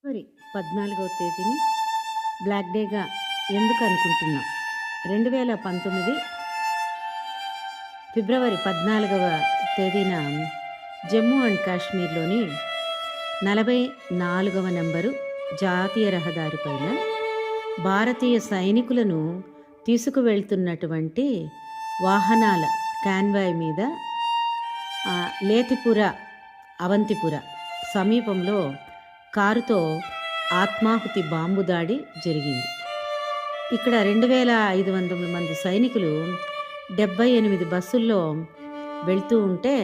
ఫిబ్రవరి 14వ తేదీని బ్లాక్ డేగా ఎందుకు అనుకుంటున్నాం? 2019 ఫిబ్రవరి 14వ తేదీన జమ్మూ అండ్ కాశ్మీర్లోని 44వ నంబరు జాతీయ రహదారిపైన భారతీయ సైనికులను తీసుకువెళ్తున్నటువంటి వాహనాల కాన్వాయ్ మీద లేతిపుర అవంతిపుర సమీపంలో కారుతో ఆత్మాహుతి బాంబు దాడి జరిగింది. ఇక్కడ 2500 మంది సైనికులు 78 బస్సుల్లో వెళ్తూ ఉంటే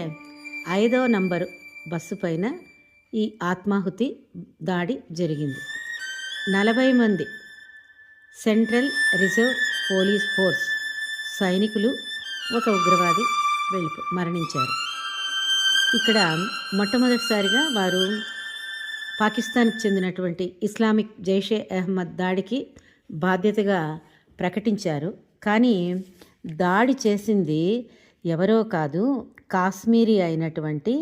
5వ నంబరు బస్సు పైన ఈ ఆత్మాహుతి దాడి జరిగింది. 40 మంది సెంట్రల్ రిజర్వ్ పోలీస్ ఫోర్స్ సైనికులు, ఒక ఉగ్రవాది మరణించారు. ఇక్కడ మొట్టమొదటిసారిగా వారు పాకిస్తాన్కి చెందినటువంటి ఇస్లామిక్ జైషే అహ్మద్ దాడికి బాధ్యతగా ప్రకటించారు. కానీ దాడి చేసింది ఎవరో కాదు, కాశ్మీరీ అయినటువంటి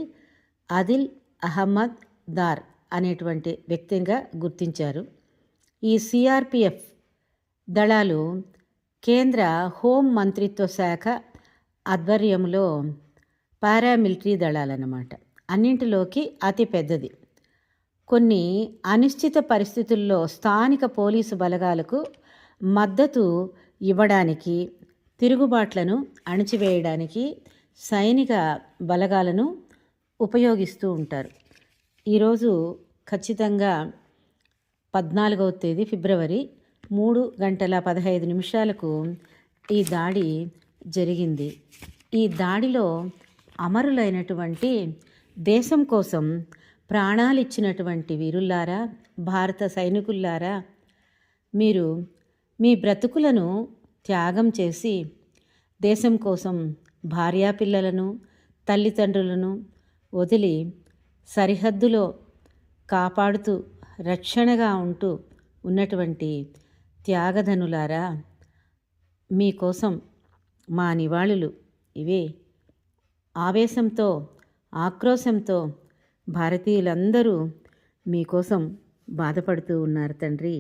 ఆదిల్ అహ్మద్ దార్ అనేటువంటి వ్యక్తిగా గుర్తించారు. ఈ సిఆర్పిఎఫ్ దళాలు కేంద్ర హోం మంత్రిత్వ శాఖ ఆధ్వర్యంలో పారామిలిటరీ దళాలన్నమాట. అన్నింటిలోకి అతి పెద్దది. కొన్ని అనిశ్చిత పరిస్థితుల్లో స్థానిక పోలీసు బలగాలకు మద్దతు ఇవ్వడానికి, తిరుగుబాట్లను అణిచివేయడానికి సైనిక బలగాలను ఉపయోగిస్తూ ఉంటారు. ఈరోజు ఖచ్చితంగా 14వ తేదీ ఫిబ్రవరి 3:15 ఈ దాడి జరిగింది. ఈ దాడిలో అమరులైనటువంటి, దేశం కోసం ప్రాణాలిచ్చినటువంటి వీరుల్లారా, భారత సైనికుల్లారా, మీరు మీ బ్రతుకులను త్యాగం చేసి దేశం కోసం భార్యాపిల్లలను, తల్లిదండ్రులను వదిలి సరిహద్దులో కాపాడుతూ రక్షణగా ఉంటూ ఉన్నటువంటి త్యాగధనులారా, మీకోసం మా నివాళులు ఇవే. ఆవేశంతో, ఆక్రోశంతో భారతీయులందరూ మీకోసం బాధపడుతూ ఉన్నారు తండ్రి.